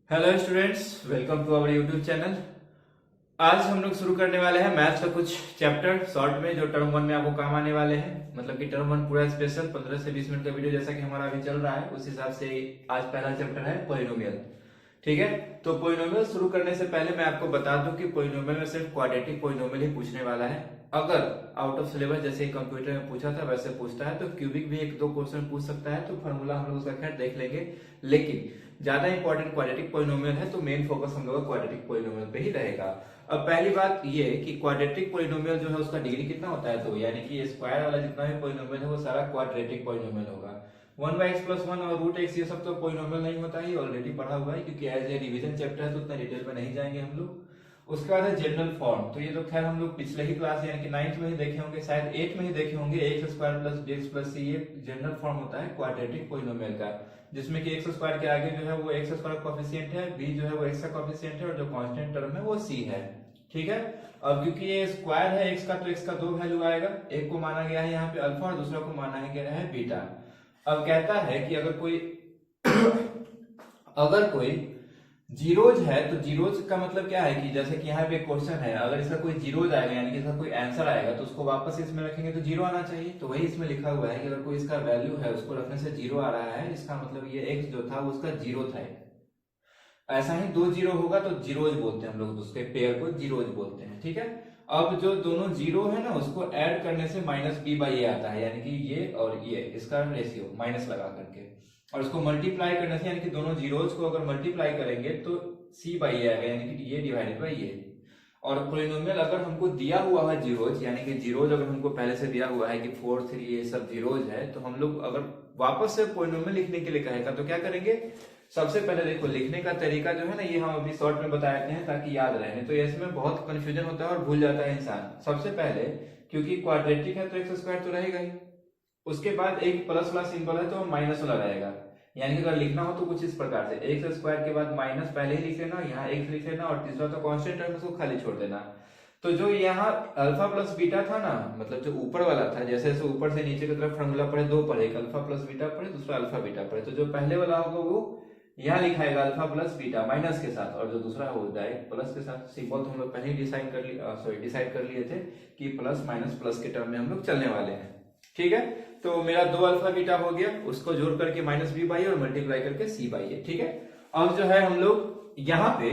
Hello students, welcome to our YouTube channel. आज हम लोग शुरू करने वाले हैं मैथ्स का कुछ चैप्टर शॉर्ट में, जो टर्म वन में आपको काम आने वाले हैं। मतलब कि टर्म वन पूरा स्पेशल 15 से 20 मिनट का वीडियो जैसा कि हमारा अभी चल रहा है, उस हिसाब से आज पहला चैप्टर है पॉलिनोमियल। ठीक है, तो पॉलिनोमियल शुरू करने से पहले मैं आपको बता दूं कि पॉलिनोमियल में सिर्फ क्वाड्रेटिक पॉलिनोमियल ही पूछने वाला है। अगर आउट ऑफ सिलेबस जैसे कंप्यूटर में पूछा था वैसे पूछता है तो क्यूबिक भी एक दो क्वेश्चन पूछ सकता है, तो फॉर्मूला हम लोग उसका खैर देख लेंगे। लेकिन ज्यादा इंपॉर्टेंट क्वाड्रेटिक पॉलिनोमियल है, तो मेन फोकस हम लोग का क्वाड्रेटिक पॉलिनोमियल पे ही रहेगा। अब पहली बात ये कि क्वाड्रेटिक पॉलिनोमियल जो है उसका डिग्री कितना होता है, तो यानी कि स्क्वायर वाला जितना भी पॉलिनोमियल है वो सारा क्वाड्रेटिक पॉलिनोमियल होगा। 1/x+1 और √x ये सब तो पॉलिनोमियल नहीं होता है, ऑलरेडी पढ़ा हुआ है, क्योंकि एज ए रिवीजन चैप्टर है तो उतना डिटेल में नहीं जाएंगे हम लोग। उसके बाद है जनरल फॉर्म, तो ये तो खैर हम लोग पिछले ही क्लास यानी कि 9th में ही देखे होंगे, शायद 8 में ही देखे होंगे। x² + dx + c ये जनरल फॉर्म होता है क्वाड्रेटिक पॉलिनोमियल का, जिसमें कि x² के आगे जो है वो x² कोएफिशिएंट है, b जो है वो x का कोएफिशिएंट है, और जो कांस्टेंट टर्म है वो c है। ठीक है, अब क्योंकि ये स्क्वायर है x का, तो x का दो वैल्यू आएगा, एक को माना गया है यहाँ पे अल्फा और दूसरा को माना गया है बीटा। अब कहता है कि अगर कोई जीरोज है, तो जीरोज का मतलब क्या है कि जैसे कि यहाँ पे क्वेश्चन है, अगर इसका कोई जीरोज आएगा यानी कि इसका कोई आंसर आएगा तो उसको वापस इसमें रखेंगे तो जीरो आना चाहिए। तो वही इसमें लिखा हुआ है कि अगर कोई इसका वैल्यू है उसको रखने से जीरो आ रहा है, इसका मतलब ये एक्स जो था उसका जीरो था। ऐसा ही दो जीरो होगा तो जीरोज बोलते हैं हम लोग, उसके पेयर को जीरोज बोलते हैं। ठीक है, अब जो दोनों जीरो है ना उसको ऐड करने से -b/a आता है, यानी कि ये और ये इसका रेशियो माइनस लगा करके, और इसको मल्टीप्लाई करने से यानी कि दोनों जीरोज को अगर मल्टीप्लाई करेंगे तो c/a आएगा, यानी कि ये डिवाइडेड बाई ये। और पोलिनोमियल अगर हमको दिया हुआ है जीरोज, यानी कि जीरोज अगर हमको पहले से दिया हुआ है कि 4 3 ये सब जीरोज है, तो हम लोग अगर वापस से पोलिनोमियल लिखने के लिए कहेगा तो क्या करेंगे। सबसे पहले देखो, लिखने का तरीका जो है ना ये हम अभी शॉर्ट में बताते हैं ताकि याद रहे, तो इसमें बहुत कंफ्यूजन होता है और भूल जाता है इंसान। सबसे पहले क्योंकि क्वाड्रेटिक है तो x² तो रहेगा ही, उसके बाद एक प्लस वाला सिंबल है तो माइनस वाला रहेगा। यानी कि अगर लिखना हो तो कुछ इस प्रकार से x² के बाद माइनस पहले ही लिख लेना, यहाँ x लिख लेना, और तीसरा तो कांस्टेंट टर्म उसको खाली छोड़ देना। तो जो यहाँ अल्फा प्लस बीटा था ना, मतलब जो ऊपर वाला था, जैसे जैसे ऊपर से नीचे की तरफ फॉर्मूला पढ़े दो पढ़े, एक अल्फा प्लस बीटा पढ़े, दूसरा अल्फा बीटा पढ़े, तो जो पहले वाला होगा वो यहाँ लिखाएगा अल्फा प्लस बीटा माइनस के साथ, और जो दूसरा है वो डायरेक्ट प्लस के साथ। सिंबल तो हम लोग पहले ही डिसाइड कर लिए थे कि प्लस माइनस प्लस के टर्म में हम लोग चलने वाले हैं। ठीक है, तो मेरा दो अल्फा बीटा हो गया, उसको जोड़ करके -b/a और मल्टीप्लाई करके c/a। ठीक है, अब जो है हम लोग यहाँ पे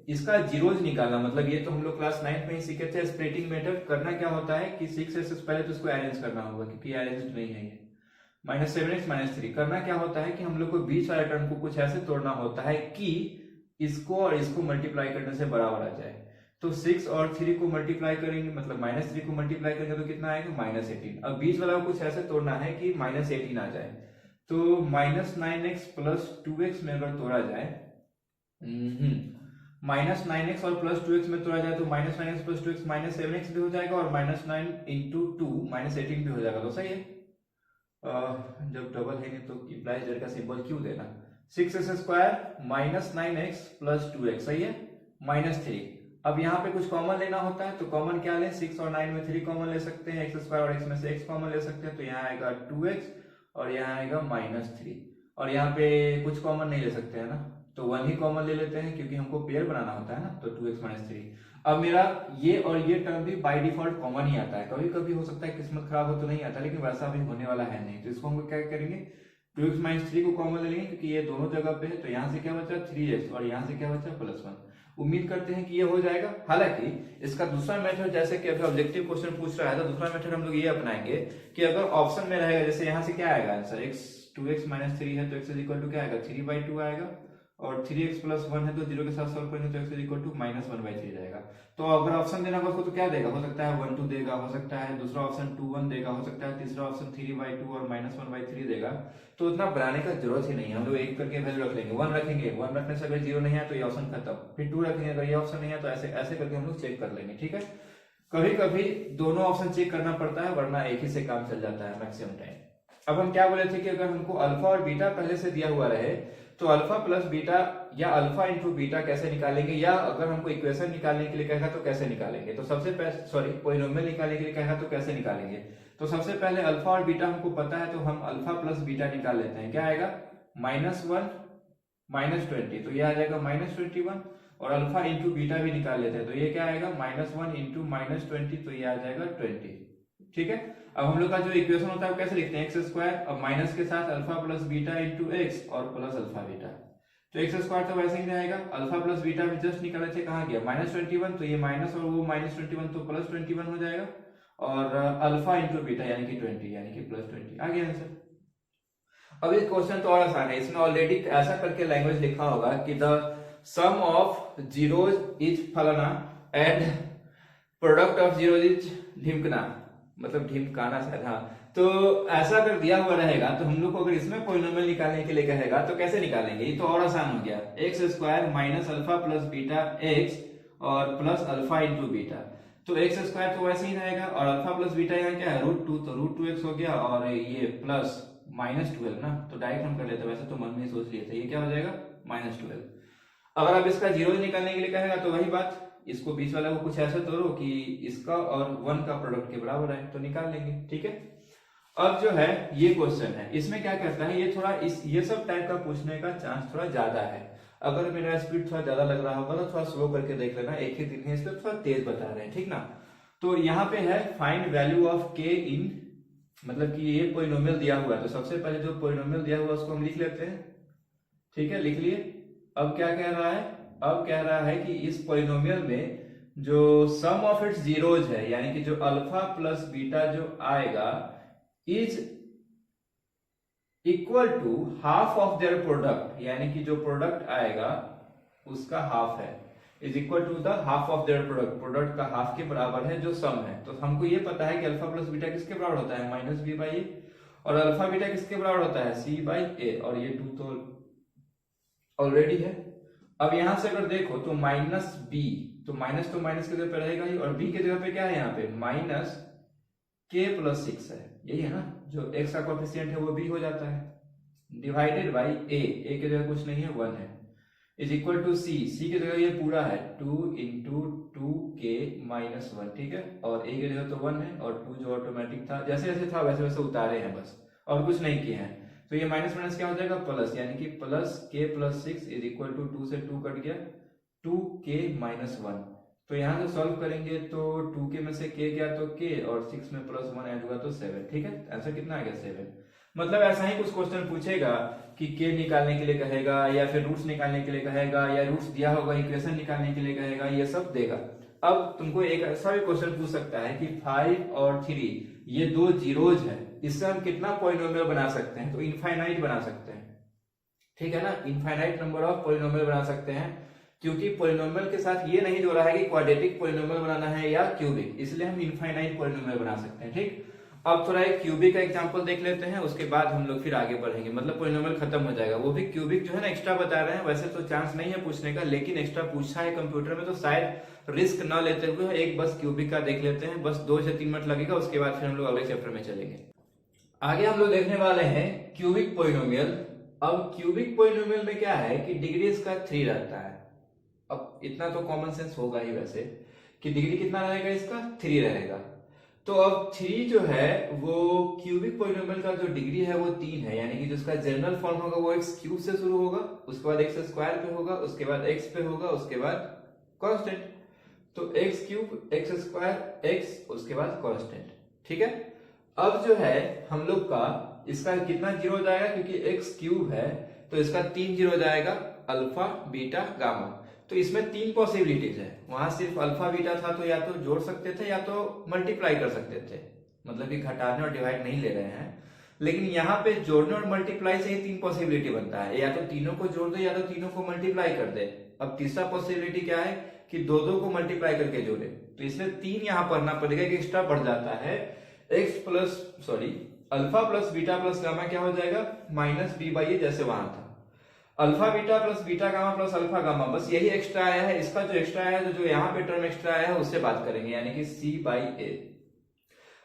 इसका जीरोज निकालना, मतलब ये तो हम लोग क्लास 9 में ही सीखे थे। स्प्लिटिंग मेथड करना क्या होता है कि 6 से पहले तो इसको अरेंज करना होगा, क्योंकि अरेंज नहीं है ये। -7x -3 करना क्या होता है कि हम लोग को बीच वाले टर्म को कुछ ऐसे तोड़ना होता है कि इसको और इसको मल्टीप्लाई करने से बराबर आ जाए। तो 6 और 3 को मल्टीप्लाई करेंगे, मतलब -3 को मल्टीप्लाई करेंगे तो कितना आएगा -18। अब बीच वाला को कुछ ऐसे तोड़ना है कि -18 आ जाए, तो -9x + 2x में अगर तोड़ा जाए, -9x और +2x में तोड़ा जाए तो -9x + 2x -7x भी हो जाएगा, और -9 × 2 -18 भी हो जाएगा। तो सही है, जब डबल है नहीं तो इम्प्लाइज जेड का सिंबल क्यों देना। 6x² -9x + 2x सही है, -3। अब यहाँ पे कुछ कॉमन लेना होता है, तो कॉमन क्या लें, 6 और 9 में 3 कॉमन ले सकते हैं, x² और x में से x कॉमन ले सकते हैं, तो यहाँ आएगा 2x और यहाँ आएगा -3। और यहाँ पे कुछ कॉमन नहीं ले सकते हैं ना, तो 1 ही कॉमन ले लेते हैं क्योंकि हमको पेयर बनाना होता है ना, तो 2x -3। अब मेरा ये और ये टर्म भी बाय डिफॉल्ट कॉमन ही आता है, कभी कभी हो सकता है किस्मत खराब हो तो नहीं आता, लेकिन वैसा भी होने वाला है नहीं। तो इसको हम क्या करेंगे, 2x -3 को कॉमन ले लेंगे क्योंकि ये दोनों जगह पे है, तो यहाँ से क्या बचा 3x, और यहाँ से क्या बचा +1। उम्मीद करते हैं कि ये हो जाएगा। हालांकि इसका दूसरा मेथड, जैसे कि अभी ऑब्जेक्टिव क्वेश्चन पूछ रहा है, तो दूसरा मेथड हम लोग ये अपनाएंगे कि अगर ऑप्शन में रहेगा, जैसे यहाँ से क्या आएगा आंसर, 2x -3 है तो x क्या आएगा 3/2 आएगा, और 3x + 1 है तो 0 के साथ सॉल्व करेंगे तो x -1/3 जाएगा। तो अगर ऑप्शन देना होगा उसको तो क्या देगा, हो सकता है 1 2 देगा, हो सकता है दूसरा ऑप्शन 2 1 देगा, हो सकता है तीसरा ऑप्शन 3/2 और -1/3 देगा। तो उतना बनाने का जरूरत ही नहीं है, हम लोग एक करके वैल्यू रख लेंगे। 1 रखेंगे, 1 रखने से अगर 0 नहीं है तो ये ऑप्शन खत्म, फिर 2 रखेंगे, अगर ये ऑप्शन नहीं है तो ऐसे ऐसे करके हम लोग चेक कर लेंगे। ठीक है, कभी कभी दोनों ऑप्शन चेक करना पड़ता है, वरना एक ही से काम चल जाता है मैक्सिमम टाइम। अब हम क्या बोले थे कि अगर हमको अल्फा और बीटा पहले से दिया हुआ रहे तो अल्फा प्लस बीटा या अल्फा इंटू बीटा कैसे निकालेंगे, या अगर हमको इक्वेशन निकालने के लिए कहेगा तो कैसे निकालेंगे, तो सबसे पहले पोलिनोमियल निकालने के लिए कहेगा तो कैसे निकालेंगे। तो सबसे पहले अल्फा और बीटा हमको पता है, तो हम अल्फा प्लस बीटा निकाल लेते हैं। क्या आएगा -1 -20, तो ये आ जाएगा -21, और अल्फा इंटू बीटा भी निकाल लेते हैं, तो ये क्या आएगा -1 इंटू -20, तो ये आ जाएगा 20। ठीक है, अब हम लोग का जो इक्वेशन होता है वो कैसे लिखते हैं, एक्स स्क्वायर, अब माइनस के साथ alpha plus beta into x और प्लस अल्फा बीटा, तो एक्स स्क्वायर तो वैसे ही रहेगा, अल्फा प्लस बीटा भी जस्ट निकाले थे, कहाँ गया -21, तो ये माइनस और वो -21 तो +21 हो जाएगा, और अल्फा इंटू बीटा यानी कि 20 यानी कि +20 आ गया आंसर। अब ये क्वेश्चन तो और आसान है, इसमें ऑलरेडी ऐसा करके लैंग्वेज लिखा होगा कि the sum of zeros is फलाना and product of zeros is ढिमकना, मतलब ढिमकाना शायद, हाँ, तो ऐसा अगर दिया हुआ रहेगा तो हम लोग को अगर इसमें पॉलिनोमियल निकालने के लिए कहेगा तो कैसे निकालेंगे, ये तो और आसान हो गया, x square minus alpha plus beta x और प्लस अल्फा इंटू बीटा, तो एक्स स्क्वायर तो वैसे ही रहेगा, और अल्फा प्लस बीटा यहाँ क्या है √2, तो √2x हो गया, और ये प्लस -12 ना, तो डायरेक्ट हम कर लेते हैं, वैसे तो मन में ही सोच लिए थे, ये क्या हो जाएगा -12। अगर आप इसका जीरो निकालने के लिए कहेगा तो वही बात, इसको बीच वाला को कुछ ऐसा तोड़ो कि इसका और 1 का प्रोडक्ट के बराबर है, तो निकाल लेंगे। ठीक है, अब जो है ये क्वेश्चन है, इसमें क्या कहता है, ये थोड़ा ये सब टाइप का पूछने का चांस थोड़ा ज्यादा है, अगर मेरा स्पीड थोड़ा ज्यादा लग रहा होगा तो थोड़ा स्लो करके देख लेना, एक ही दिन है इस पे थोड़ा तेज बता रहे हैं, ठीक ना। तो यहाँ पे है फाइंड वैल्यू ऑफ के इन, मतलब कि ये पॉलिनोमियल दिया हुआ है, तो सबसे पहले जो पॉलिनोमियल दिया हुआ है उसको हम लिख लेते हैं। ठीक है, लिख लिए। अब क्या कह रहा है, अब कह रहा है कि इस पॉलिनोमियल में जो सम ऑफ इट्स जीरोज है, यानी कि जो अल्फा प्लस बीटा जो आएगा is equal to half of their product, यानी कि जो प्रोडक्ट आएगा उसका हाफ है, is equal to the half of their product, product का हाफ के बराबर है जो सम है। तो हमको ये पता है कि अल्फा प्लस बीटा किसके बराबर होता है, -b/a, और अल्फा बीटा किसके बराबर होता है, c/a, और ये 2 तो ऑलरेडी है। अब यहां से अगर देखो तो -b, तो माइनस की जगह पे रहेगा ही, और b की जगह पे क्या है, यहाँ पे -k+6 है, यही है ना, जो x का कोएफिशिएंट है वो b हो जाता है, डिवाइडेड बाई a की जगह कुछ नहीं है 1 है, इज इक्वल टू c की जगह ये पूरा है 2 इंटू 2k-1, ठीक है, और a की जगह तो 1 है, और 2 जो ऑटोमेटिक था जैसे जैसे था वैसे वैसे उतारे हैं बस, और कुछ नहीं किए हैं, तो ये माइनस माइनस क्या हो जाएगा प्लस, यानी कि +k+6 इज इक्वल टू 2 से 2 कट गया 2k-1, तो यहाँ से सॉल्व करेंगे तो 2k में से k गया तो k, और 6 में +1 ऐड हुआ तो 7, ठीक है, आंसर कितना आ गया 7। मतलब ऐसा ही कुछ क्वेश्चन पूछेगा कि k निकालने के लिए कहेगा, या फिर रूट्स निकालने के लिए कहेगा, या रूट्स दिया होगा इक्वेशन निकालने के लिए कहेगा, ये सब देगा। अब तुमको एक ऐसा भी क्वेश्चन पूछ सकता है कि 5 और 3 ये दो जीरोज है, इससे हम कितना पॉलिनोमियल बना सकते हैं, तो इनफाइनाइट बना सकते हैं, ठीक है ना, इनफाइनाइट नंबर ऑफ पॉलिनोमियल बना सकते हैं, क्योंकि पॉलिनोमियल के साथ ये नहीं जोड़ा है कि क्वाड्रेटिक पॉलिनोमियल बनाना है या क्यूबिक, इसलिए हम इनफाइनाइट पॉलिनोमियल बना सकते हैं। ठीक, अब थोड़ा एक क्यूबिक का एग्जांपल देख लेते हैं, उसके बाद हम लोग फिर आगे बढ़ेंगे, मतलब पॉलिनोमियल खत्म हो जाएगा, वो भी क्यूबिक जो है ना एक्स्ट्रा बता रहे हैं, वैसे तो चांस नहीं है पूछने का, लेकिन एक्स्ट्रा पूछा है कंप्यूटर में, तो शायद रिस्क न लेते हुए एक बस क्यूबिक का देख लेते हैं, बस 2 से 3 मिनट लगेगा, उसके बाद फिर हम लोग अगले चैप्टर में चलेंगे। आगे हम लोग देखने वाले हैं क्यूबिक पॉलिनोमियल। अब क्यूबिक पॉलिनोमियल में क्या है कि डिग्री इसका 3 रहता है, अब इतना तो कॉमन सेंस होगा ही वैसे कि डिग्री कितना रहेगा इसका 3 रहेगा, तो अब 3 जो है वो क्यूबिक पॉलिनोमियल का जो डिग्री है वो 3 है, यानी कि जिसका जनरल फॉर्म होगा वो x³ से शुरू होगा, उसके बाद x² पे होगा, उसके बाद x पे होगा, उसके बाद कांस्टेंट, तो x³ x², x उसके बाद कांस्टेंट, ठीक है। अब जो है हम लोग का इसका कितना जीरो हो जाएगा, क्योंकि x³ है तो इसका 3 जीरो हो जाएगा, अल्फा बीटा गामा, तो इसमें 3 पॉसिबिलिटीज है, वहां सिर्फ अल्फा बीटा था तो या तो जोड़ सकते थे या तो मल्टीप्लाई कर सकते थे, मतलब कि घटाने और डिवाइड नहीं ले रहे हैं, लेकिन यहाँ पे जोड़ने और मल्टीप्लाई से ही 3 पॉसिबिलिटी बनता है, या तो तीनों को जोड़ दे या तो तीनों को मल्टीप्लाई कर दे। अब तीसरा पॉसिबिलिटी क्या है कि दो को मल्टीप्लाई करके जोड़े, तो इसलिए 3 यहाँ पढ़ना पड़ेगा कि एक्स्ट्रा बढ़ जाता है, alpha plus beta plus gamma क्या हो जाएगा -b/a, जैसे वहां था alpha beta plus beta gamma plus alpha gamma, बस यही एक्स्ट्रा आया है, इसका जो एक्स्ट्रा आया है, जो यहाँ पे टर्म एक्स्ट्रा आया है उससे बात करेंगे, यानी कि c/a।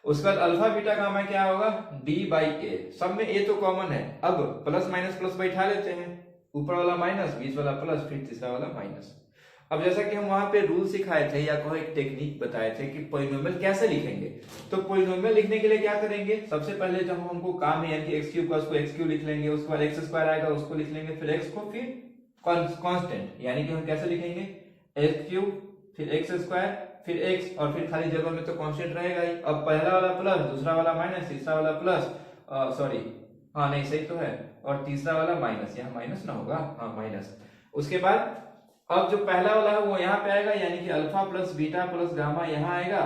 उसके बाद अल्फा बीटा गामा क्या होगा d/a, सब में a तो कॉमन है, अब प्लस माइनस प्लस बैठा लेते हैं, ऊपर वाला माइनस, बीच वाला प्लस, फिर तीसरा वाला माइनस। अब जैसा कि हम वहां पे रूल सिखाए थे या कोई एक टेक्निक बताए थे कि पॉलिनोमियल कैसे लिखेंगे, तो पॉलिनोमियल लिखने के लिए क्या करेंगे, सबसे पहले जब हमको काम है यानी कि x³ का उसको x³ लिख लेंगे, उसके बाद x² आएगा उसको लिख लेंगे, फिर x को फिर कांस्टेंट, यानी कि हम कैसे लिखेंगे, एक्स क्यूब फिर एक्स स्क्वायर फिर एक्स और फिर खाली जगह में तो कांस्टेंट रहेगा ही। अब पहला वाला प्लस, दूसरा वाला माइनस, तीसरा वाला प्लस, सॉरी हाँ नहीं सही तो है, और तीसरा वाला माइनस, यहाँ माइनस ना होगा, हाँ माइनस। उसके बाद अब जो पहला वाला है वो यहाँ पे आएगा, यानी कि alpha plus beta plus gamma यहाँ आएगा,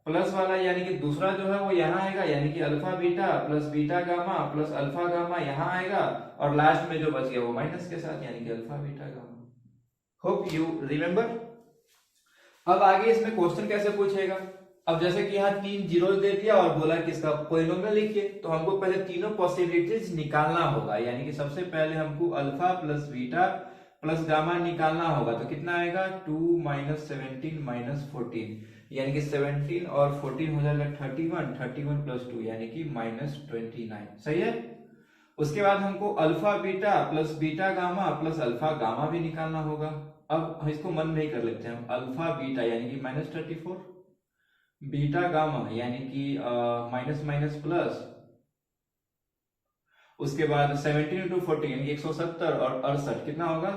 प्लस वाला यानी कि दूसरा जो है वो यहाँ आएगा, यानी कि alpha beta plus beta gamma plus alpha gamma यहाँ आएगा, और लास्ट में जो बच गया वो माइनस के साथ, यानी कि alpha beta gamma. Hope you remember. अब आगे इसमें क्वेश्चन कैसे पूछेगा, अब जैसे कि यहाँ 3 जीरो दे दिया और बोला कि इसका पॉलिनोमियल लिखिए, तो हमको पहले तीनों पॉसिबिलिटीज निकालना होगा, यानी कि सबसे पहले हमको alpha plus beta plus gamma निकालना होगा। तो कितना आएगा, 2 माइनस 17 माइनस 14, यानी कि 17 और 14 हो जाएगा 31, 31 प्लस 2 यानी कि माइनस 29, सही है। उसके बाद हमको alpha beta plus beta gamma plus alpha gamma भी निकालना होगा। अब हम इसको मन में ही कर लेते हैं, अल्फा बीटा यानी कि माइनस 34, बीटा गामा यानी कि माइनस माइनस प्लस, उसके बाद 17 इंटू 40 यानी कि 170 और 68 कितना होगा,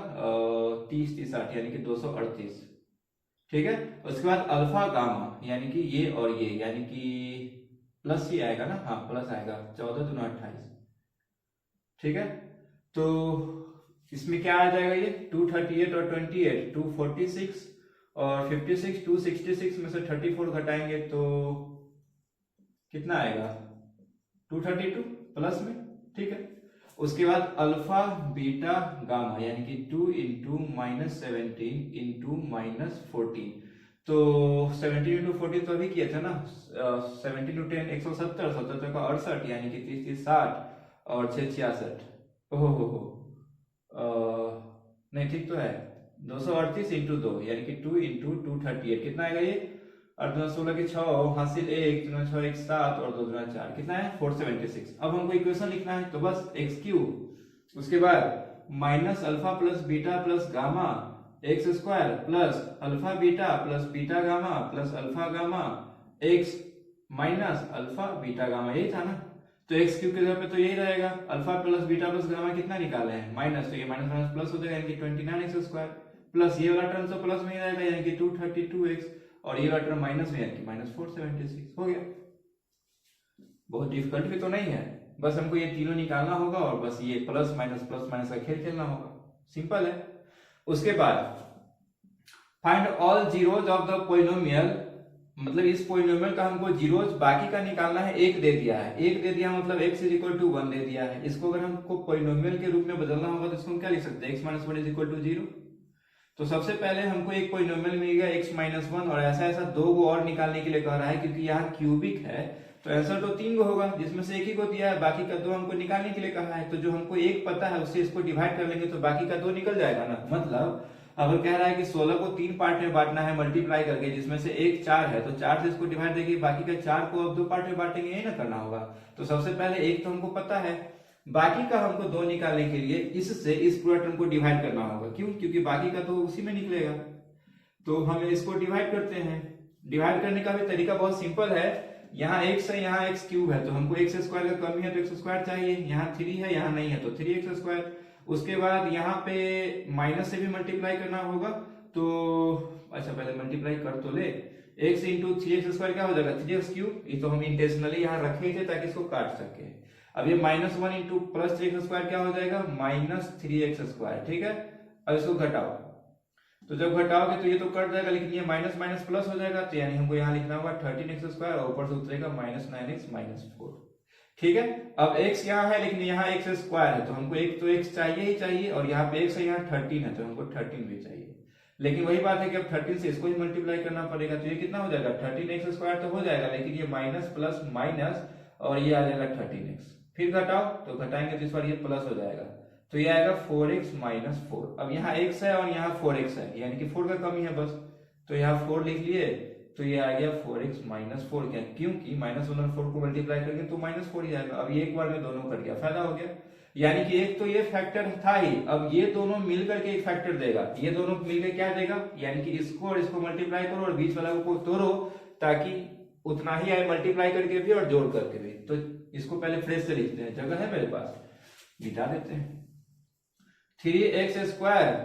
30 30 60 यानी कि 238, ठीक है। उसके बाद अल्फा गामा यानी कि ये और ये, यानी कि प्लस ही आएगा ना, हाँ प्लस आएगा, 14 दूना 28, ठीक है। तो इसमें क्या आ जाएगा, ये 238 और 28, 246 और 56, 266 में से 34 घटाएंगे तो कितना आएगा, 232 प्लस में, ठीक है। उसके बाद अल्फा बीटा गामा यानी कि 2 इंटू माइनस 17 इंटू माइनस 14, तो 17 इंटू 14 तो अभी किया था ना, 17 इंटू 10 170, 70 का 68 यानी कि 30 30 60 और 6 66, ओहो नहीं ठीक तो है, 238 इंटू 2 यानी कि 2 इंटू 238 कितना आएगा ये, 8 दूना 16 की 6 हासिल 1 दूना 6 1 7 और 2 दूना 4 कितना है 476। अब हमको इक्वेशन लिखना है, तो बस एक्स क्यूब, उसके बाद minus alpha plus beta plus gamma x square plus alpha beta gamma plus alpha gamma x minus alpha beta gamma, यही था ना। तो एक्स क्यूब के जगह पे तो यही रहेगा, alpha plus beta plus gamma कितना निकाले हैं माइनस, तो ये माइनस माइनस प्लस हो जाएगा यानी कि 29 एक्स स्क्वायर, प्लस ये वाला टर्म तो प्लस में ही रहेगा यानी कि 232 एक्स, और ये वाला टर्म माइनस में यानी कि माइनस 476 हो गया। बहुत डिफिकल्ट भी तो नहीं है, बस हमको ये तीनों निकालना होगा और बस ये प्लस माइनस का खेल खेलना होगा, सिंपल है। उसके बाद find all zeros of the polynomial, मतलब इस पॉलिनोमियल का हमको जीरोज बाकी का निकालना है, एक दे दिया है, एक दे दिया मतलब x इज इक्वल टू 1 दे दिया है। इसको अगर हमको पॉलिनोमियल के रूप में बदलना होगा तो इसको हम क्या लिख सकते हैं, x minus 1 is equal to 0। तो सबसे पहले हमको एक पॉलिनोमियल मिल गया x माइनस 1, और ऐसा ऐसा दो गो और निकालने के लिए कह रहा है, क्योंकि यहाँ क्यूबिक है तो आंसर तो 3 गो होगा, जिसमें से एक ही को दिया है, बाकी का 2 हमको निकालने के लिए कहा है। तो जो हमको एक पता है उससे इसको डिवाइड कर लेंगे तो बाकी का 2 निकल जाएगा ना। मतलब अगर कह रहा है कि 16 को 3 पार्ट में बांटना है मल्टीप्लाई करके, जिसमें से एक 4 है, तो 4 से इसको डिवाइड देंगे, बाकी का 4 को अब 2 पार्ट में बांटेंगे, यही ना करना होगा। तो सबसे पहले एक तो हमको पता है, बाकी का हमको 2 निकालने के लिए इससे इस पूरा टर्म को डिवाइड करना होगा। क्यों, क्योंकि बाकी का तो उसी में निकलेगा। तो हम इसको डिवाइड करते हैं। डिवाइड करने का भी तरीका बहुत सिंपल है, यहाँ x है, यहाँ x क्यूब है, तो हमको x स्क्वायर का कमी है तो x स्क्वायर चाहिए, यहाँ 3 है, यहाँ नहीं है तो 3x स्क्वायर। उसके बाद यहाँ पे माइनस से भी मल्टीप्लाई करना होगा, तो अच्छा पहले मल्टीप्लाई कर तो ले, x इंटू 3x स्क्वायर क्या हो जाएगा 3x क्यूब, ये तो हम इंटेंशनली यहाँ रखे थे ताकि इसको काट सके। अब ये -1 इंटू प्लस 3x स्क्वायर क्या हो जाएगा -3x स्क्वायर, ठीक है। अब इसको घटाओ, तो जब घटाओगे तो ये तो कट जाएगा, लेकिन ये माइनस माइनस प्लस हो जाएगा, तो यानी हमको यहाँ लिखना होगा 13x स्क्वायर और ऊपर से उतरेगा -9x -4, ठीक है। अब x यहाँ है लेकिन यहाँ x स्क्वायर है, तो हमको एक तो x चाहिए ही चाहिए, और यहाँ पे x है, यहाँ 13 है, तो हमको 13 भी चाहिए। लेकिन वही बात है कि अब 13 से इसको ही मल्टीप्लाई करना पड़ेगा, तो ये कितना हो जाएगा 13x स्क्वायर तो हो जाएगा, लेकिन ये माइनस प्लस माइनस और ये आ जाएगा 13x, फिर घटाओ तो घटाएंगे तो इस बार ये प्लस हो जाएगा, तो ये आएगा 4x -4। अब यहाँ x है और यहाँ 4x है, यानी कि 4 का कमी है बस, तो यहाँ 4 लिख लिए, तो ये आ गया 4x -4, क्या, क्योंकि -1 और 4 को मल्टीप्लाई करेंगे तो -4 ही आएगा। अब ये एक बार में दोनों कट गया, फायदा हो गया, यानी कि एक तो ये फैक्टर था ही, अब ये दोनों मिलकर के एक फैक्टर देगा, ये दोनों मिलकर क्या देगा, यानी कि इसको और इसको मल्टीप्लाई करो और बीच वाला को तोड़ो, ताकि उतना ही आए मल्टीप्लाई करके भी और जोड़ करके भी। तो इसको पहले फ्रेश से लिखते हैं, जगह है मेरे पास, मिटा देते हैं। 3x²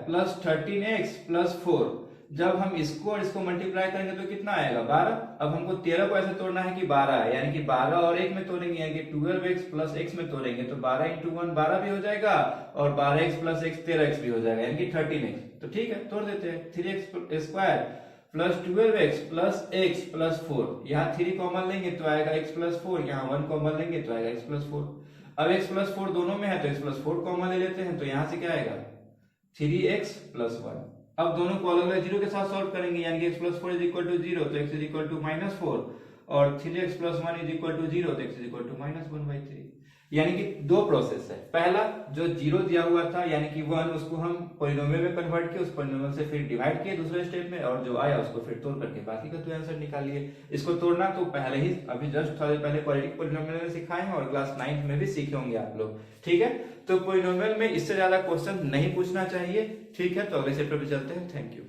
plus 13x plus 4। जब हम इसको और इसको मल्टीप्लाई करेंगे तो कितना आएगा 12। अब हमको 13 को ऐसे तोड़ना है कि 12 है, यानी कि 12 और 1 में तोड़ेंगे, यानी कि 12x प्लस x में तोड़ेंगे तो 12 इंटू 1 12 भी हो जाएगा और 12x प्लस x 13x भी हो जाएगा, यानी कि 13x। तो ठीक है, तोड़ देते हैं। 3x² plus 12x plus x plus 4। यहाँ 3 कॉमन लेंगे तो आएगा x प्लस 4, यहाँ 1 कॉमन लेंगे तो आएगा x प्लस 4। अब x प्लस 4 दोनों में है तो x प्लस 4 कॉमन ले लेते हैं, तो यहाँ से क्या आएगा 3x प्लस 1। अब दोनों को अलग अलग जीरो के साथ सॉल्व करेंगे, यानी कि x plus 4 is equal to 0 तो x इज इक्वल टू -4 और 3x plus 1 is equal to 0 तो x इज इक्वल टू -1/3। यानी कि दो प्रोसेस है। पहला जो जीरो दिया हुआ था यानी कि 1, उसको हम पॉलिनोमियल में कन्वर्ट किए, उस पॉलिनोमियल से फिर डिवाइड किए दूसरे स्टेप में, और जो आया उसको फिर तोड़ करके बाकी का तो आंसर निकालिए। इसको तोड़ना तो पहले ही अभी जस्ट थोड़ी पहले क्वाड्रेटिक पॉलिनोमियल में सिखाए हैं और क्लास 9 में भी सीखे होंगे आप लोग। ठीक है, तो पॉलिनोमियल में इससे ज्यादा क्वेश्चन नहीं पूछना चाहिए। ठीक है, तो अगले चैप्टर पे चलते हैं। Thank you.